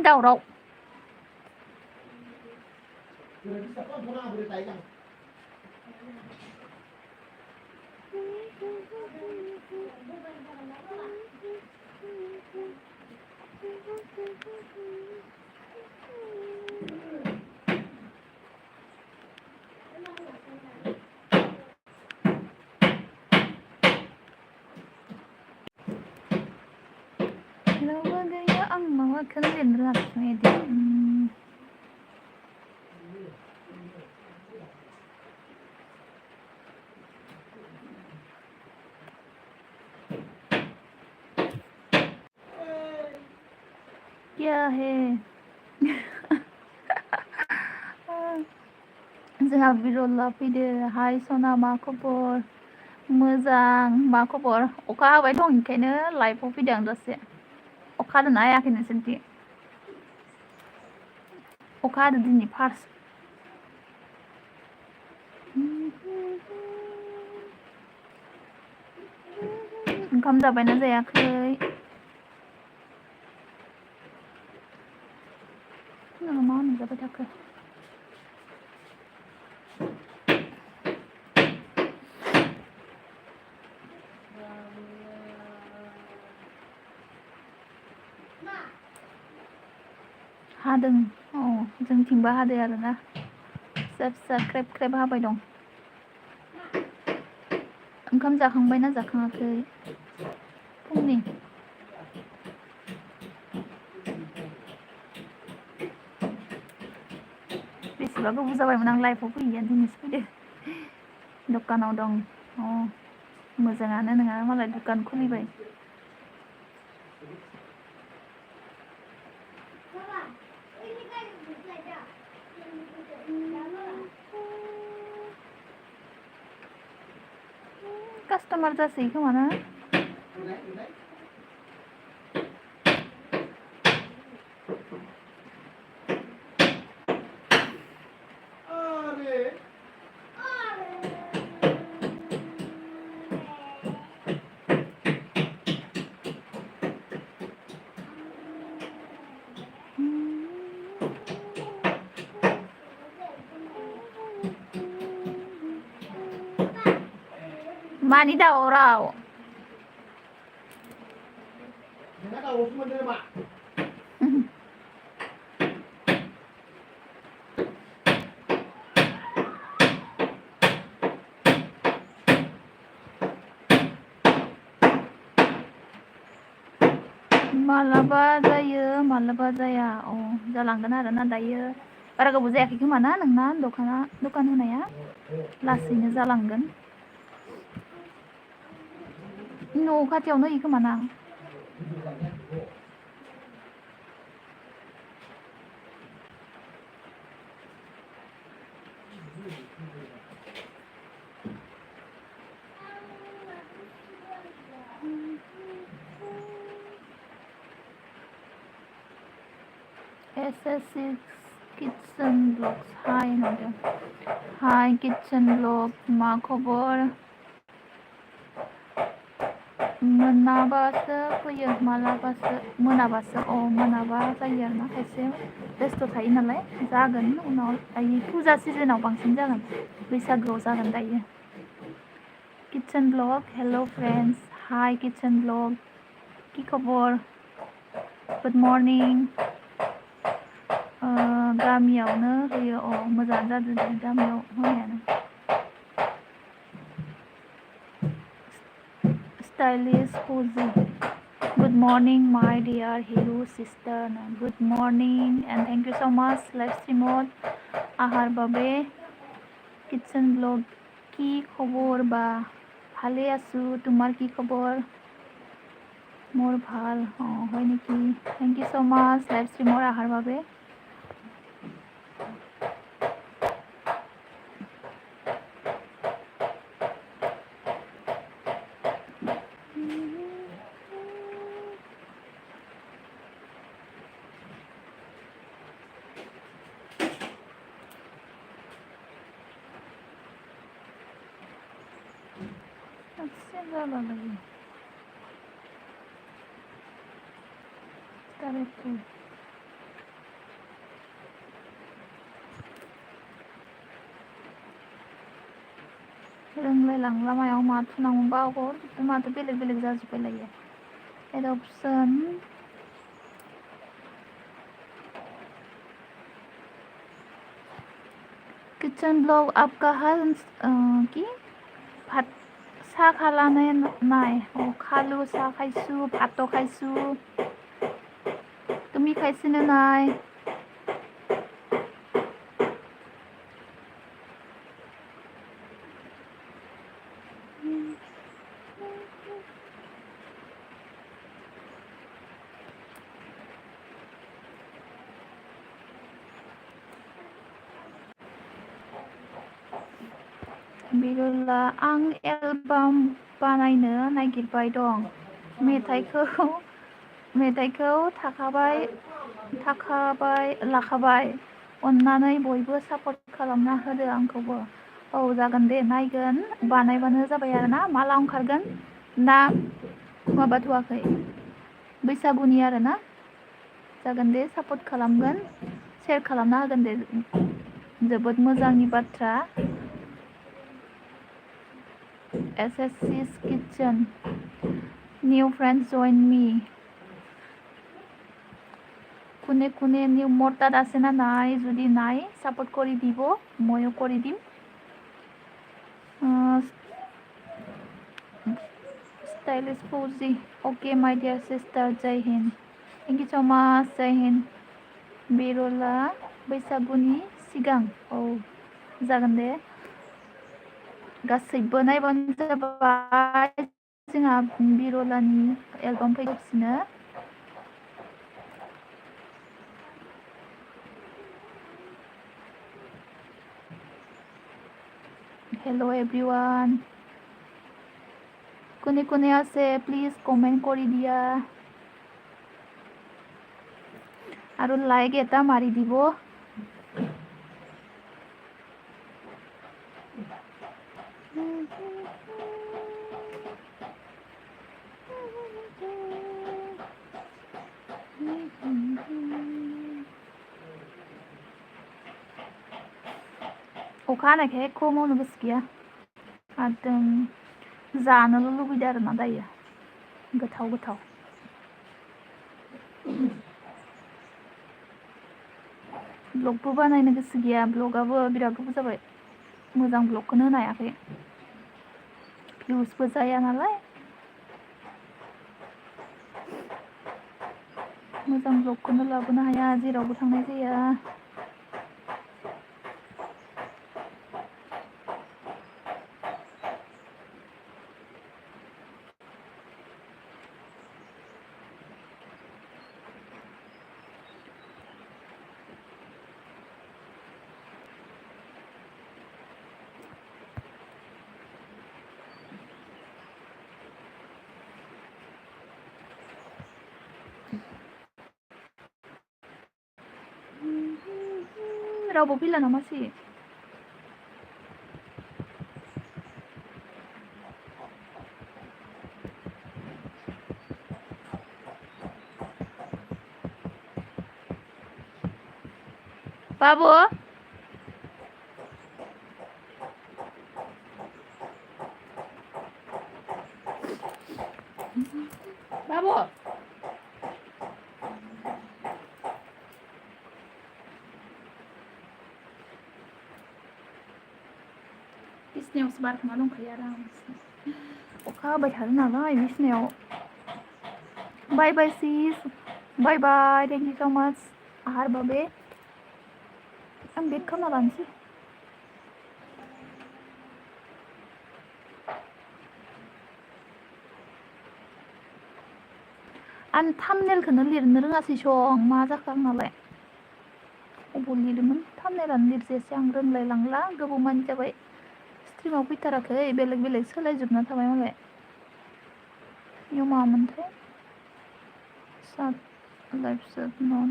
दावराव रावबो गैया आं माबाखौनो लिरनो रोङाखै दे क्या है जोंहा बिरला फैदो हाय सना मा खबर मोजां मा खबर अखा हाबाय दं ओंखायनो लाइभआव फैदों आं दसे अखा हादोंना हायाखै नोंसोरनिथिं अखा हादों दिनै फार्स्ट ओंखाम जाबायना जायाखै मा होनजाबाय थाखो हादों औ जोंथिंबो हादों आरोना फिसा फिसा ख्रेब ख्रेब हाबाय दं ओंखाम जाखांबायना जाखाङाखै फुंनि बेसेबा गोबाव जाबायमोन आं लाइफआव फैया दिनैसो फैदो दखानाव दं अ मोजाङानो नङा मालाय दुखान खुलिबाय कास्टमार जासै खोमा ना मानि दावराव मालाबा जायो मालाबा जाया अ जालांगोन आरोना दायो बारा गोबाव जायाखै खोमा ना नोंना दखान होनाया लासैनो जालांगोन न' खाथियावनो होयो खोमा ना SS6 Kitchen Vlogs हाय होनदों हाय किचन ब्लग मा खबर मोनाबासो फैयो मालाबासो मोनाबासो अ मोनाबा जायो आरोना खायसे बेस्थ' थायो नालाय जागोन उनाव दायो फुजा सिजोनाव बांसिन जागोन बैसागोआव जागोन दायो किचन ब्लग हेलो फ्रेन्ड्स हाय किचन ब्लग কি खबर गुड मर्निं गामियावनो होयो अ मोजाङानो जादों दे गामियाव होनायानो स्टाइलिश फौजी Good morning, my dear hero sister. Good morning and thank you so much. Live stream আহার বাবে কিচেন ব্লগ কি খবর বা ভালে আছো তোমার কি খবর মোর ভাল হয় নেকি thank you so much live স্ট্রিমৰ আহাৰ বাবে रोंलायलां लामायाव मा थुनांगौबा आगर माथो बेलेग बेलेग जाजोबलायो एड अपशन किचन ब्लग आपका है কি ভাত চাহ খালানে নাই খালো চাহ খাইছোঁ ভাতো খাইছোঁ তুমি খাইছিনে নাই बिरुला आं एलबाम बानायनो नागिरबाय दं मेथाइखौ लाखाबाय अन्नानै बयबो सापर्ट खालामना होदो आंखौबो औ जागोन दे नायगोन बानायबानो जाबाय आरोना माला ओंखारगोन ना माबाथ'वाखै बैसागुनि आरोना जागोन दे सापर्ट खालामगोन शेयार खालामना होगोन दे जोबोद मोजांनि बाथ्रा SSC's Kitchen New friends join me কোনে কোনে নিউ মোৰ তাত আছে না নাই যদি নাই সাপোর্ট কৰি দিব ময়ো কৰি দিম stylish Fauzi okay my dear sister jai hind thank you so much jai hind बिरुला बैसागुनि सिगां औ जागोन दे गासैबो नायबानो जाबाय जोंहा बिरुलानि एलबाम फैगासिनो हेलो एवरीवन কোনে কোনে আছে প্লিজ কমেন্ট কৰি দিয়া আৰু লাইক এটা মাৰি দিব अखा हानायखाय एख' मावनो गोसो गैया एकदम जानोल' लुबैदों आरोना दायो गोथाव गोथाव ब्लगबो बानायनो गोसो गैया ब्लगाबो बिराद गोबाव जाबाय मोजां ब्लगखौनो होनो हायाखै भिउसबो जाया नालाय मोजां ब्लगखौनो लाबोनो हाया जेरावबो थांनाय जाया रावबो फैला नामासै बाबु बाबु बिसिनायावसो बारखांना दंखायो आरामसे अखा हाबाय थादों नालाय बिसिनायाव बाय बाय सिस बाय बाय थेंक यू सो माच आहार बाबे आं बेक खालामना लानोसै आं थाम्बनेलखौनो लिरनो रोङासै सं मा जाखो आंनालाय अबाव लिरोमोन थाम्बनेलानो लिरजायासै आं रोंलायलांला गोबाव मानि जाबाय स्ट्रिमाव फैथाराखै बेलेग बेलेग सोलायजोबना थाबाय मालाय इयाव मामोनथाय सात लाइफ सात नन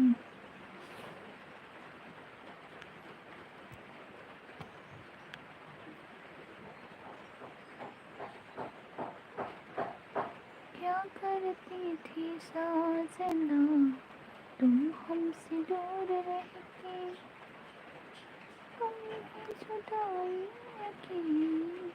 क्या करती थी साजना तुम हमसे दूर रहती तुमने छुड़ाई यकीन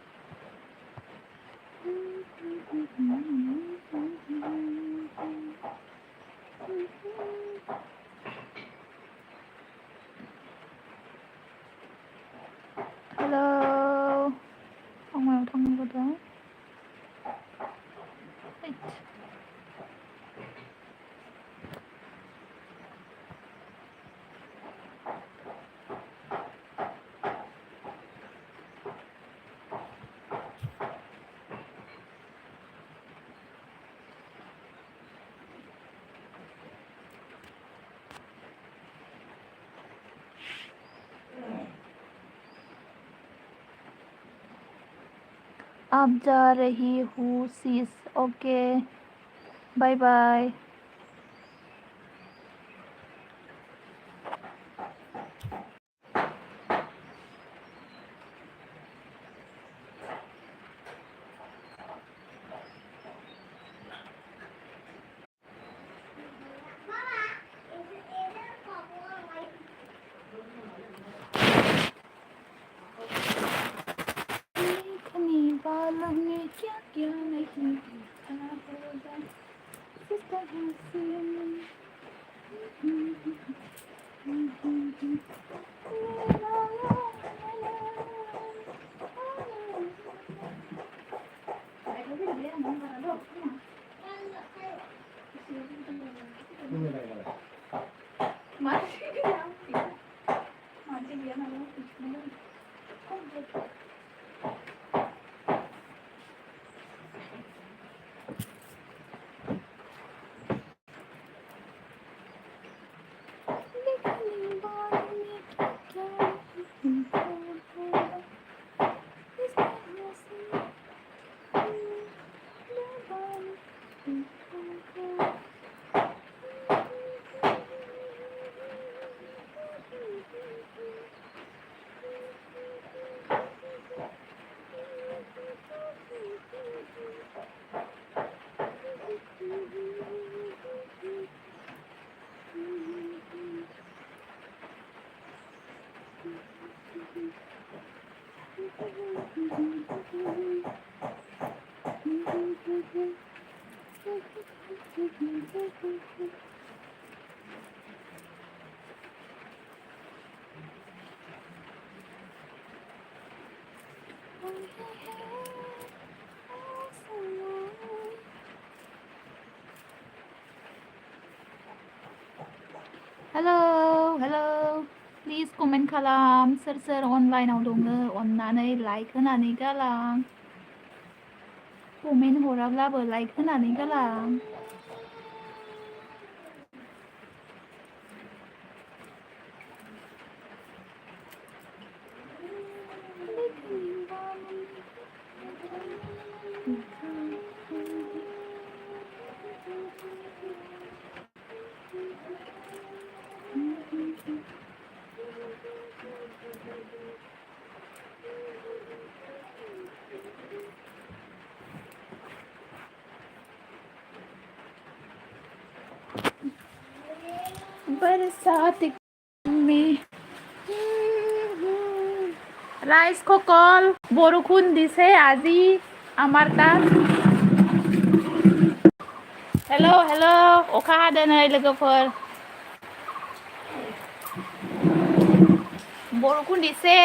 Hello. 정말 당근거든. अब जा रही हूँ sis. Okay. Bye bye. देखने वालों ने क्या क्या नहीं देखा होगा इस तरह से Hello, hello. Please comment kalam. Ser onlineเอาดงअन्नानै like होनानै गालां. comment हराब्लाबो like होनानै गालां. बरसात में राइस खकल बरखुन दिसे आजि आमार तास हेलो हेलो अखा हादों नै लोगोफोर बरखुन दिसे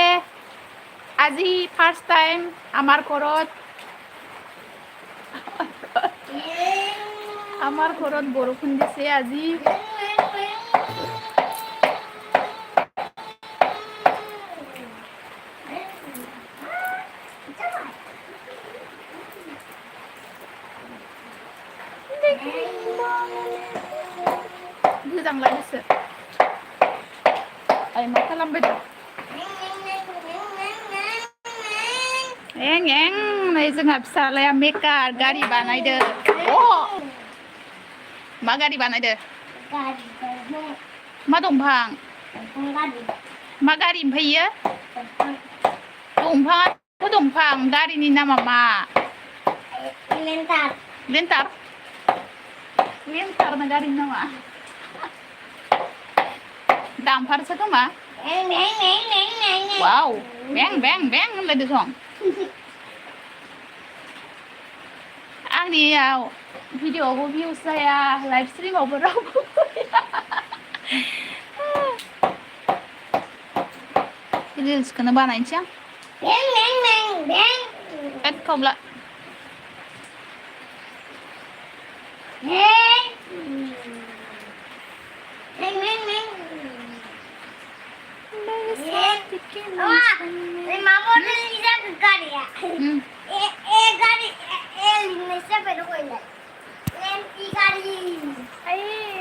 आजि फार्स्ट टाइम आमार घरत बरखुन दिसे आजि गोजांलायसो आइ मा खालामबाय दं एं एं नै जोंहा फिसालाया मेकार गारि बानायदो अ मा गारि बानायदो मा दंफां मा गारि ओमफ्राय इयो दंफाङाथ' दंफां गारिनि नामा मा लेन्टार ना गारिनि नामा दामफारसो खोमा वाव बें बें बें होनलायदो सं आंनियाव भिडिअ'आवबो भिउस जाया लाइभ स्ट्रिमावबो रावबो फैया रिल्सखौनो बानायनोसै आं एद खावब्ला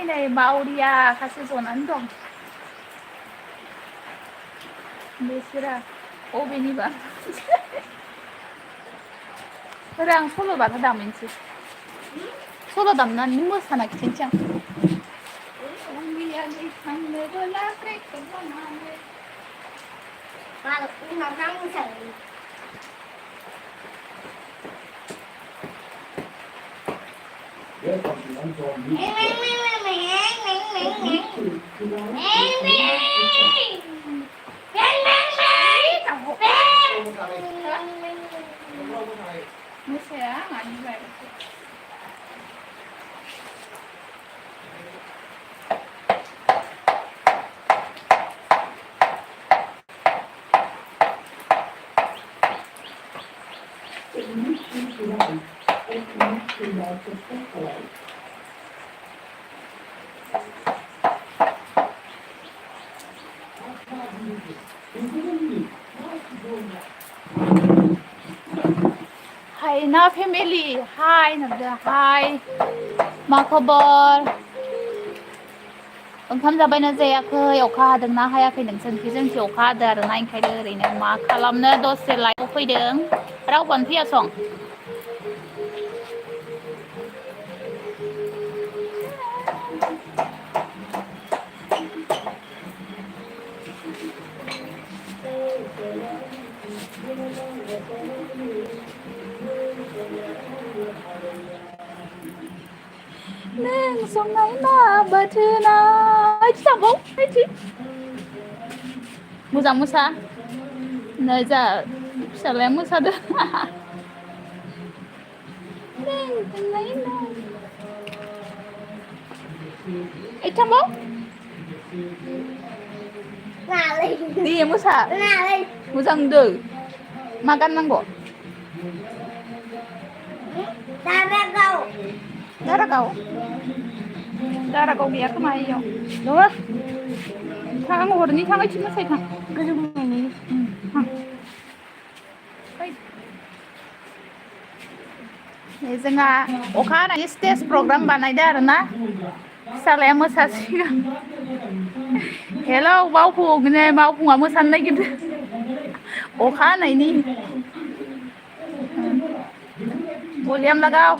नै बावरिया सासे जनानै दं बिसोरा अबेनिबा आं सल' बाथा दामनोसै सल' दामनानै मोसाना खिन्थानोसै आं मोसाया आंनिफ्राय हाय ना फेमिलि हाय नंदो हाय मा खबर ओंखाम जाबायना जायाखै अखा हादोंना हायाखै नोंसोरनिखै जोंनिथिं अखा हादों आरोना ओंखायनो ओरैनो मा खालामनो दसे लाइभआव फैदों रावबोआनो फैयासं नों संनाय मा बाथोना ओइथि थांबाव ओइथि मोजां मोसा नै जा फिसालाया मोसादों नों संनाय मा ओइथि थांबाव दे मोसा मोजां होनदों मा गाननांगौ दारागाव गैया खोमा इयाव नङा थां आं हरनि थां ओइथि मोसायो थां गोजौ बुंनायनि थां जोंहा अखा हानायनि स्टेज प्रग्राम बानायदों आरोना फिसालाया मोसासिगोन हेलौ मावफुङा मोसानो नागिरदों अखा हानायनि भलियाम लागाव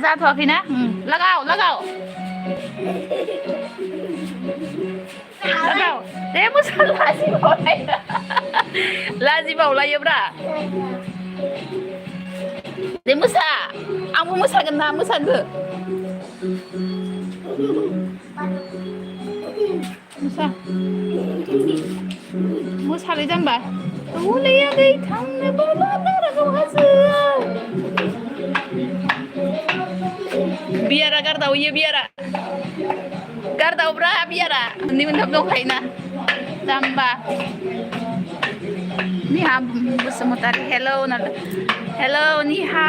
जाथ'वाखैना लागाव दे मोसा लाजिबावलायोब्रा दे मोसा आंबो मोसागोन ना मोसादो मोसालै जाम्बा हलै आगै थांनो दारागाव हाजोआव बियारा गारदावयो गारदावब्रा बियारा मोननै मोनथाम दंखायोना जाम्बा निहा बसुमतारी हेलौ निहा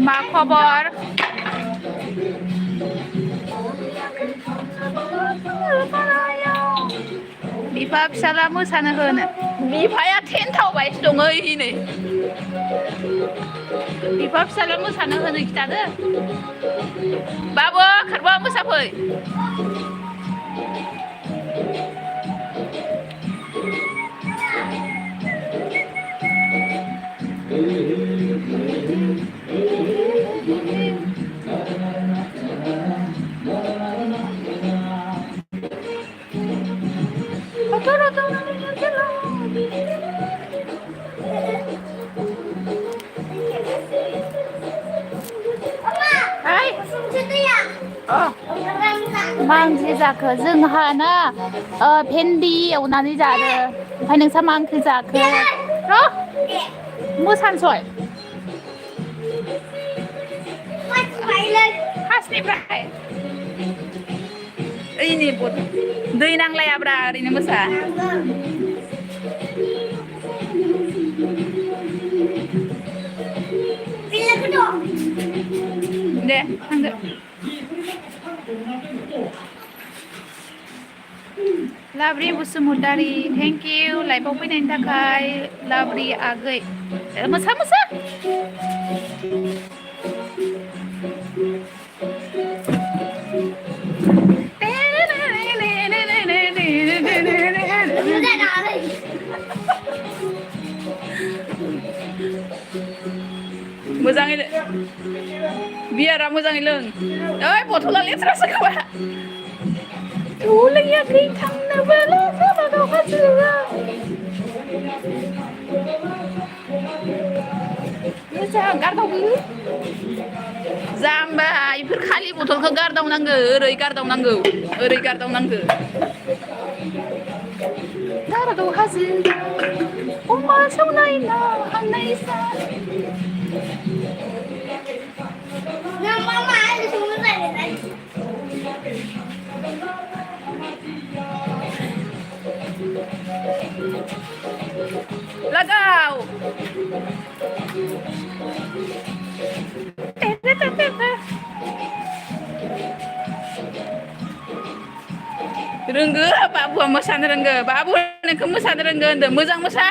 मा खबर बिफा फिसाला मोसानो होनो बिफाया टेन्टआवबायसो दङ नै बिफा फिसाला मोसानो होनो खिथादो बाबु खारबा मोसाफै मा ओंख्रि जाखो जोंहाना भेन्दि एवनानै जादो ओमफ्राय नोंसा मा ओंख्रि जाखो र' मोसानोसय फार्स्टनिफ्राय ओइनि दै नांलायाब्रा ओरैनो मोसा दे थांदो लाब्रि बसुमतारी थेंक इउ लाइभआव फैनायनि थाखाय लाब्रि आगै मोसा मोसा मोजाङै बियारा मोजाङै लों ओइ बथला लेथ्रासो खोमा थुलैयाखै थांनोबोला जाबागाव हाजोआ मोजां गारदावबो जाम्बा इफोर खालि बथलखौ गारदावनांगौ ओरै गारदावनांगौ ओरै गारदावनांगौ दारागाव हाजो अमा सौनाय ना हांनाय सा लगाव रोंगो बाबुआ मोसानो रोंगो बाबु नोंखौ मोसानो रोंगो होनदों मोजां मोसा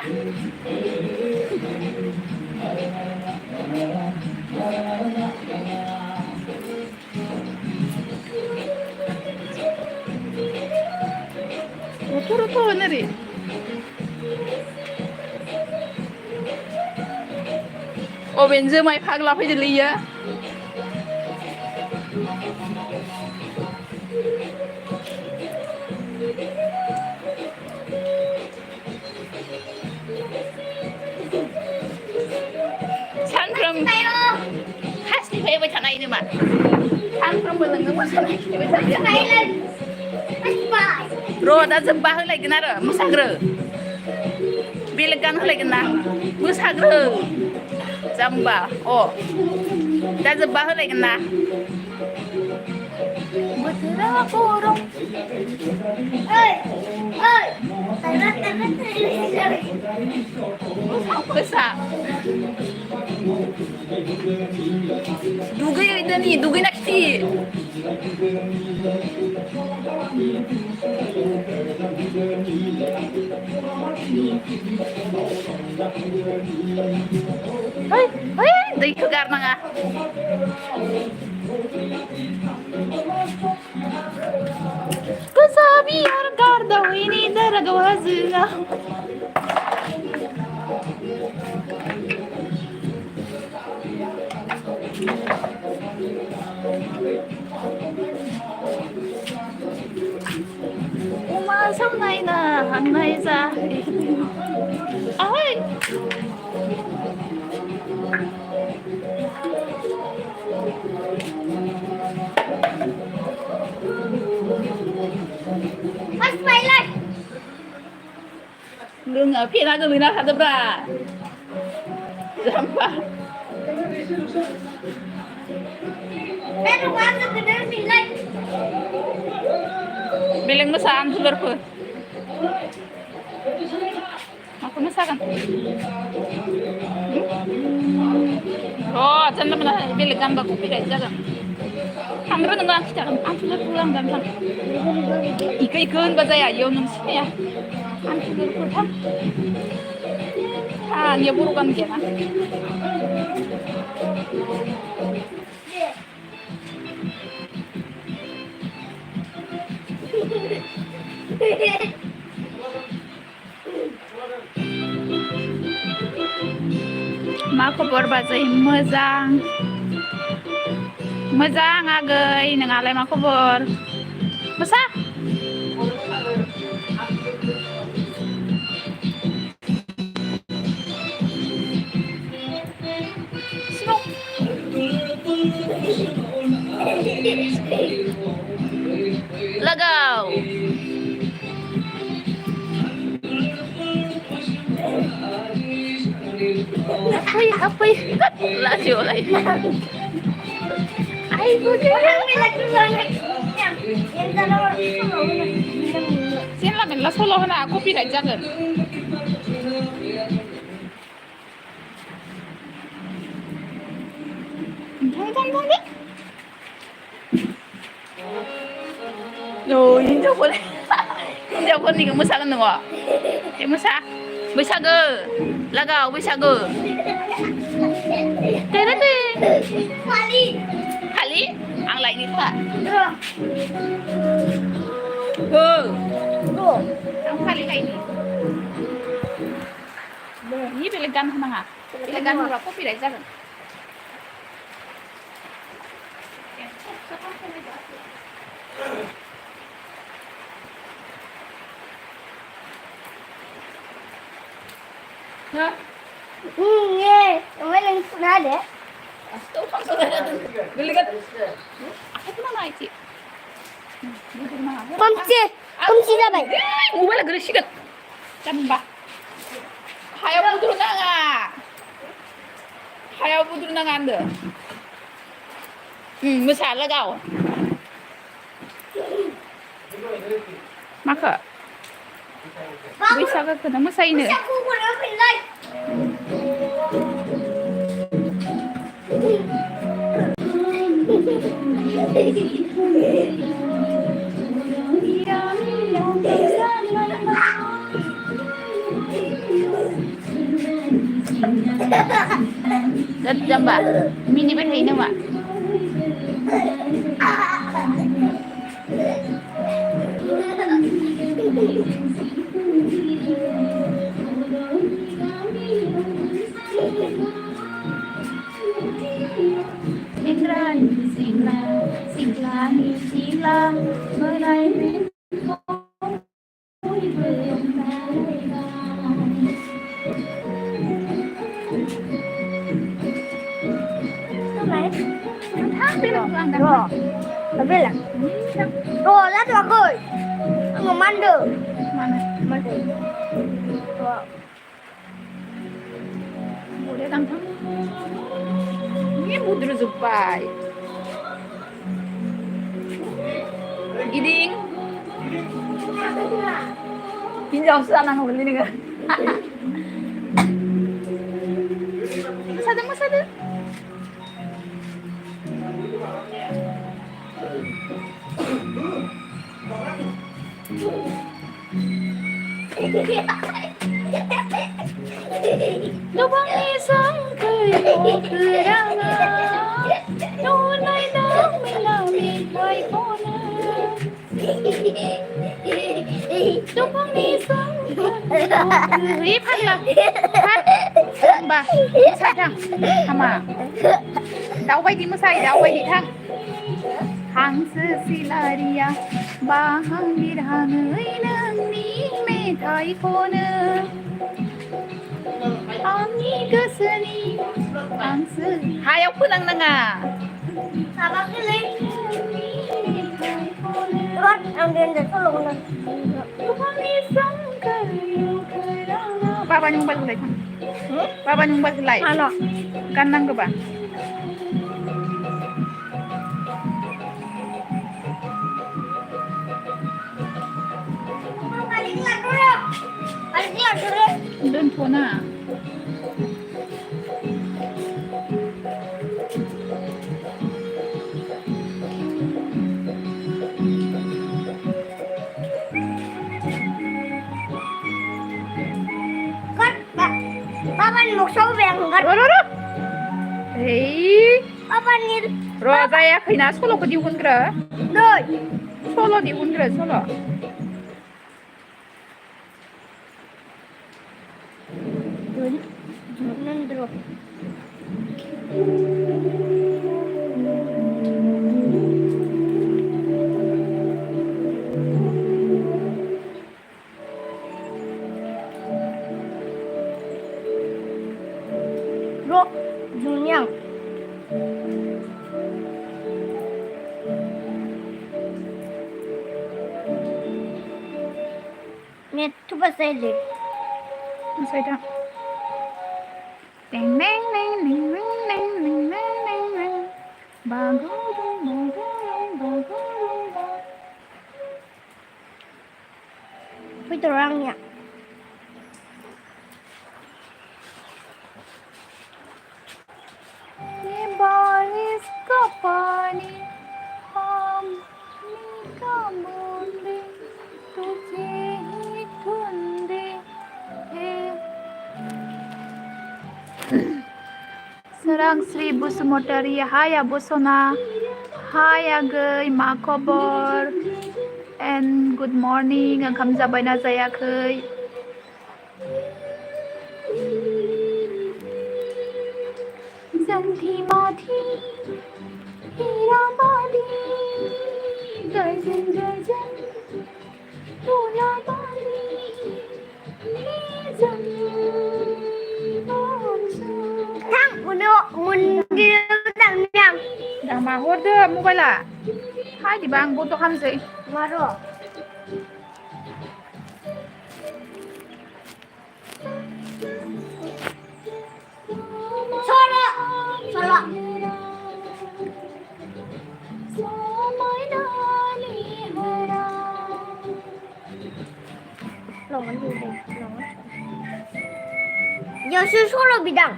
रुथु रुथु होनो रे अबेन जोमाय फाग्ला फैदोलै इयो सानफ्रोम हासनिफ्राय फैबाय थानाय नामा सानफ्रोमबो नोङो मोसानाय फैबाय थायो र' दा जोब्बा होलायगोन आरो मोसाग्रो बेलेग गान होलायगोन ना मोसाग्रो जाम्बा अ दा जोब्बा होलायगोन ना बोथोरा गरम गोसा दुगैहैदोनि दुगैना खिथि दैखौ गारनाङा गोसा बियार गारदावैनि दारागाव हाजोआव अमा सावनाय ना हांनाय जाहैदों ओइ लोङा फेना गोलैना थादोब्रा जाम्बा बेलेग मोसा आंथुलरफोर माखौ मोसागोन र' जानला मोनला बेलेग गानबा कपिराइट जागोन थांग्रो नोङो आं खिथागोन आंथुलरफोर आं गान थां इखो होनबा जाया इयाव नों सिनाया आंथुलरफोर थां इयाव बर' गान गैयाना मा खबर बाजै मोजां मोजां आगै नोंहालाय मा खबर मोसा लगाओ apa laju lagi ayo Sian lah men lah solo na kopi dah jangan jangan Rồi, hinjauan ni kamu sakan nengok. Kamu sah, bersaga, lagau bersaga. Tera. Kali, ang lain ni tak. Ang kali lain ni. Ni pilihan mana? Pilihan berapa pilih jangan. Hah? Nghe, mấy lần ra để. Tuh langsung ada tuh. Beli kan? Aku mana itu? Komsi dah baik. Gua lagi gede Tambah. Hayao budur nanga. Hayao budur nanga anda. Masalah kau. Maka. Bisa ke kena masa ini? Aku pun ambil lagi. Rất chăm bà mini bên hình đâu ạ Sila Menai Rồi, tao biết là. Rồi, lát vào cười. Ăn mà ăn được. Ăn được. Rồi. Udah tangkap. Ini budur zupai. Giding. Hinjau sana nggak beli nih Masada. Lubang isang kayo kerangan Tunay na malamig ay kona Lubang isang kayo Pan lah Pan ba Masay thang Hama Đau quay đi masay Đau quay đi thang Hang sesilaria Bahang dirhanay nang ni metay kona Ani keseni Angse Hayau pun nang nanga Sabar cái gì? Rồi, ăn đến để có lụng rồi. Papa nyung balik lagi. Papa nyung balik lagi. Ano? Kanang ke ba? Balik lagi dulu. Balik lagi dulu. Doon po na. Papa một số vàng gật. Roro. Hey. Papa ni. Roza ya kina solo ko diun gra. Rồi. Solo diun gra solo. Nandro. Ro, Junyang. Super Sailing. Say that. Ding ding ding ding ding ding ding ding ding ding. Bagurung bagurung bagurung bag. Peter orangnya. ये बारिश का पानी हम का बूंदे तुझे ही ढूंढे हैं Serang Sri Busumotari Hai Busona Hai Agay मा खबर and good morning ओंखाम जाबायना जायाखै Zanthi Mathi Hira Badi Gajan Gajan Tula Badi Nizam Thằng mun đi đằng nhầm. Đang mà hốt đưa mobile à Hai thì bang bố tôi khăn gì Mà rồi. Solo. Solo. Lòng nó gì đây? Lòng nó. Giờ sư solo bị đằng.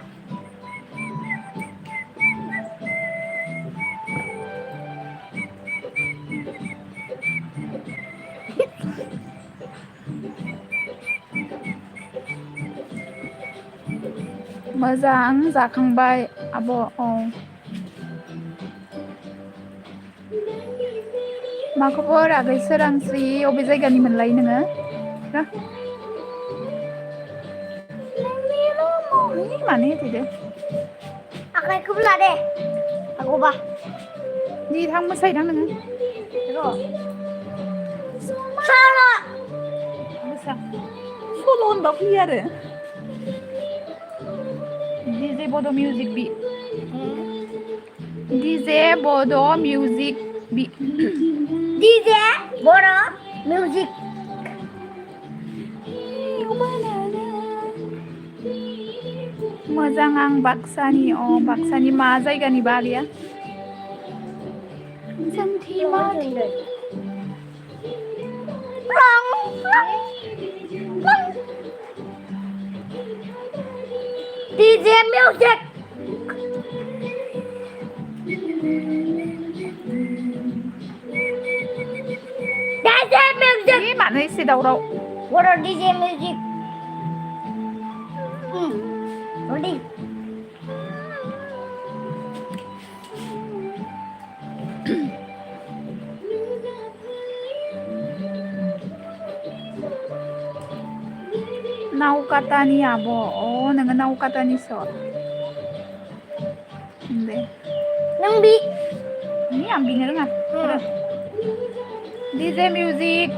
मोजां जाखांबाय आब' औ मा खबर आगै सोरांस्रि अबे जायगानिमोनलाय नोङो ना मानो होथैदो आखाइखौबो ला दे हागौबा जि थां मोसाहैदां नोङो र' सल' मोसा सल' होनबा फैयो आरो DJ Bodo Music Beat DJ Bodo Music Beat DJ Bodo Music मोजां आं बाक्सानि बाक्सानि मा जायगानि बा आगैया जोंथि मा DJ Music DJ Music E मानो एसे दावराव Bodo DJ Music Ready नावकाटानि आब' नोङो नावकाटानिसो दे nang bi ini आं बिनो रोङा DJ Music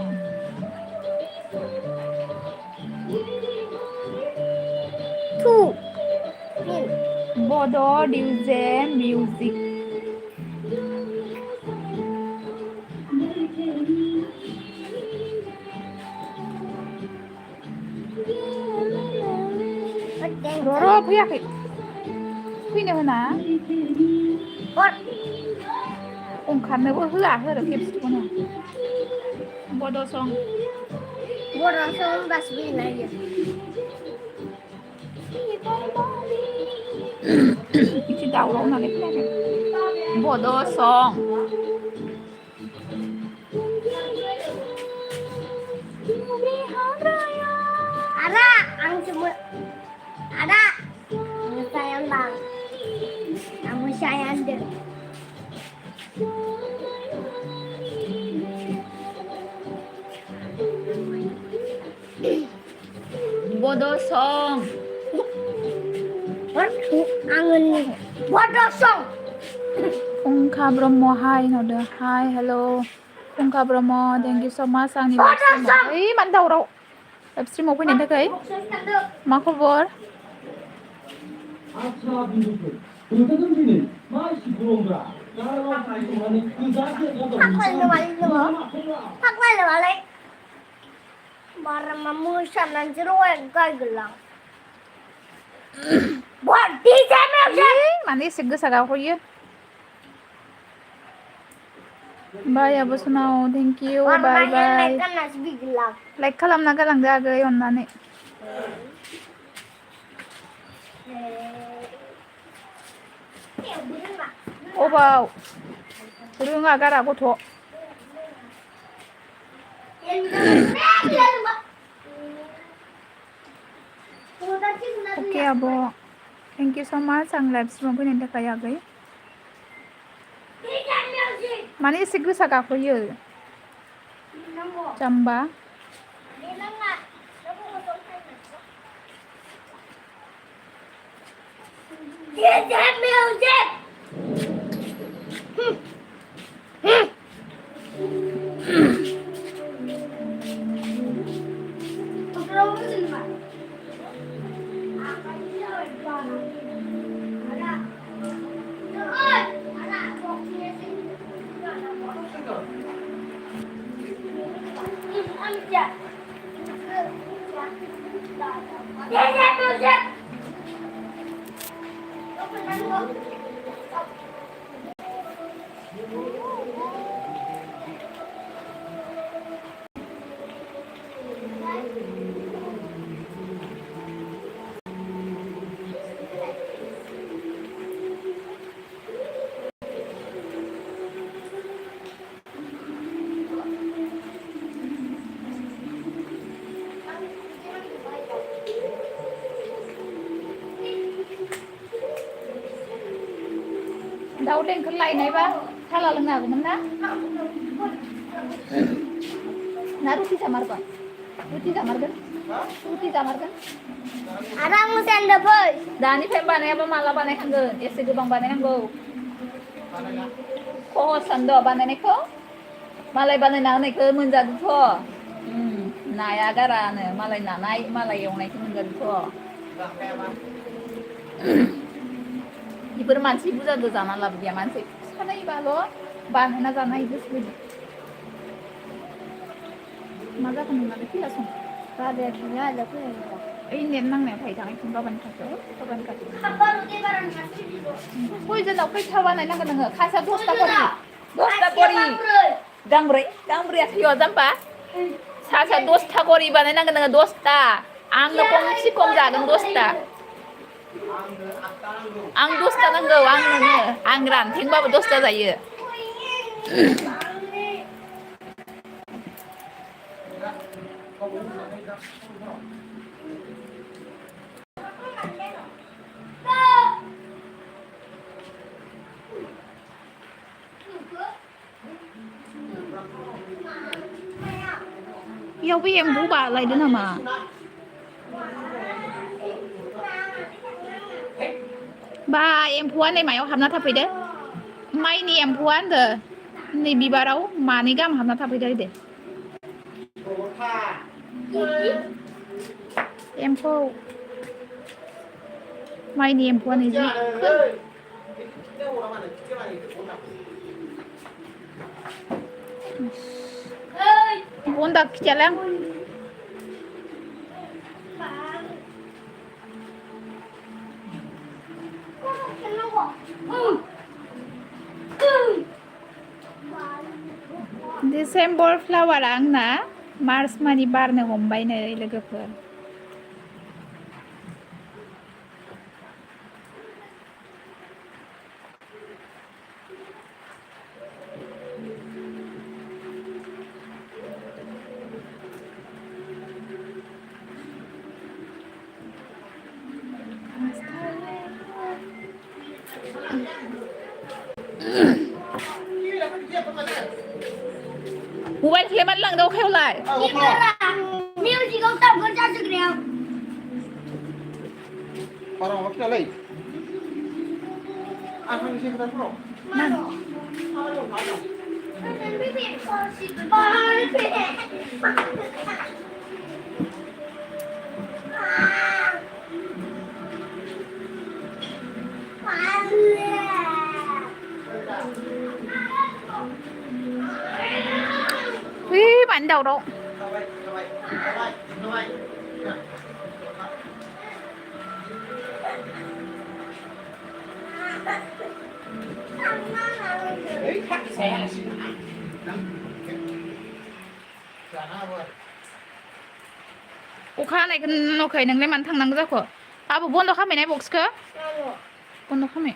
two Bodo DJ Music र' फैयाखै फैनो होना ओंखारनोबो होआ होरो खेबसेखौनो बड' सं Bodo song basbi lagi एसे दावराव नालाय फैयाखै बड' सं ada ang cuma ada sayang bang kamu sayang deh बड' सं angin Bodo song फुंखा ब्रह्म हाय होनहरदो हाय हेल' फुंखा ब्रह्म थेंक इउ स' माच आंनि लाइभ स्ट्रिमाव ओइ मानो दावराव लाइभ स्ट्रिमाव फैनायनि थाखाय मा खबर Pak Lai Bara mamu shanan jero en kai gelang. Buat di channel Mandi segera sagau koyo. Bye Abu Sunau, thank you. Bye bye. Kan nasbi gelang. Like खालामना गालांदो आगै अननानै. अबाव रोङा गारा गथ'. Oke Abo, thank you so much आं live स्ट्रिमाव फैनायनि थाखाय आगै. माने एसे गोसा गाखोयो जाम्बा. दाउ देंखो लायनायबा साला लोंनो हागौमोन ना? ना रुटि जामारगोन? रुटि जामारगोन? रुटि जामारगोन? Ada musen dapur. दानिफ्राय बानायाबा माला बानायखांगोन? एसे गोबां बानायनांगौ. खहसान द' बानायनायखौ मालाय बानायना होनायखौ मोनजादोंथ'. नाया गारानो मालाय नानाय मालाय एवनायखौ मोनजादोंथ'. बेफोर मानसि बुरजादो जाना लाब गैया मानसि सानैबाल' बानायना जानाय गोसो बायदि. मा जाखो नोंनालाय फैयासं? Ada punya ada punya. ओइ नेट नांनायाव थायो थाङै बाबानि खाथियाव बाबानि खाथियाव. Apa roti barang nasi dulu? कयजनाव खैथा बानायनांगोन नोङो? खासेया 10ता करि. 10ता करि. गांब्रैया थैयो जाम्बा? सासेया 10ता करि बानायनांगोन नोङो 10ता. आंनो खमसे खम जागोन 10ता. आं 10ता नांगौ आं नोङो. आं रानथेंबाबो 10ता जायो. इयावबो एम्बु बालायदो नामा? बा एम्फौआ नै मायाव हाबना थाफैदो? माइनि एम्फौआ होनदो नै बिबाराव मानै गाहाम हाबना थाफैदो होदो. एम्फौ माइनि एम्फौआ नै जि बनदा खिथियालाय आं. डिसेम्बर फ्लावारा आंना मार्च मानि बारनो हमबाय नै लोगोफोर. मोबाइल खेलेमान लांदाव खायावलाय Music ông tập con cha sực đèo. Parang waktu lagi. Apa yang kita pro? Mana? Wih, bạn đầu đâu? Uka này cái nó khởi nâng lên màn thằng nâng ra của à bộ buôn đó khác mày này box cơ buôn đó khác mày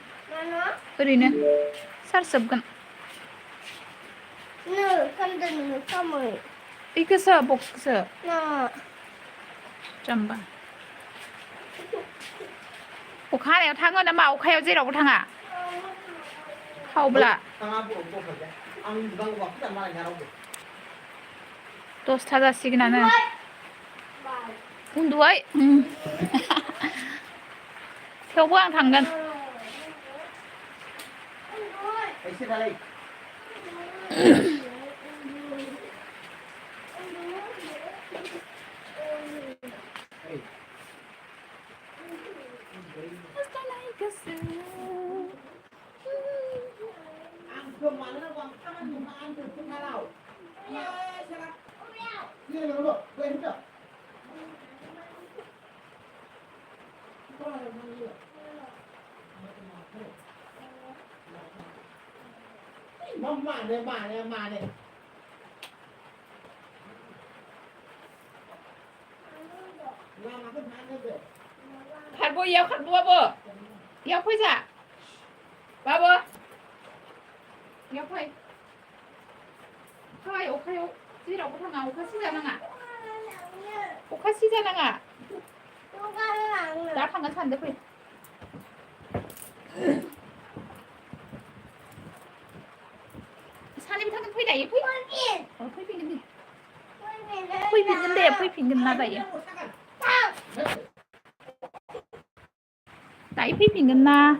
cái này sát sập gần nè con đừng được không rồi ý cái sợ box sợ nè chăm ba Uka này thằng nó đã bảo Uka yêu gì đâu thằng à không bla 또 찾았시긴 하네 운두아이 표부항 당근 mà này khát bố yêu khát bố bố yêu khơi dạ ba bố yêu khơi khơi ô khơi ô gì đâu có thằng nào khơi xí ra năng à ô khơi xí ra năng à đã thằng cái thằng đấy khơi 사님 타는 포이다 이 포이 포이 핑근데 포이 핑근데 포이 핑근 나다 얘 나이 포이 핑근 나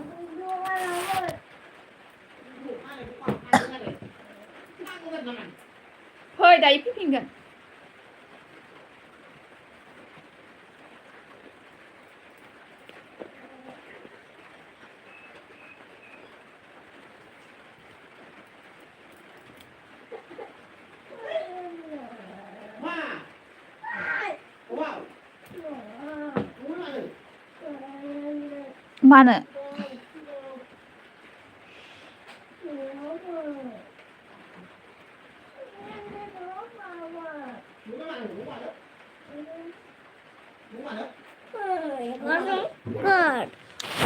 포이 나이 포이 핑근 많은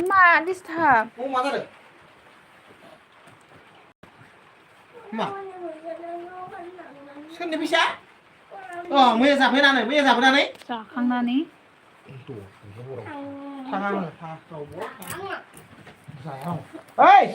마 디스타 mà ra được mà xem đi pizza bây giờ giảm cái này bây giờ giảm cái này 자 강난이 thằng nào thằng cầu bố dài không ê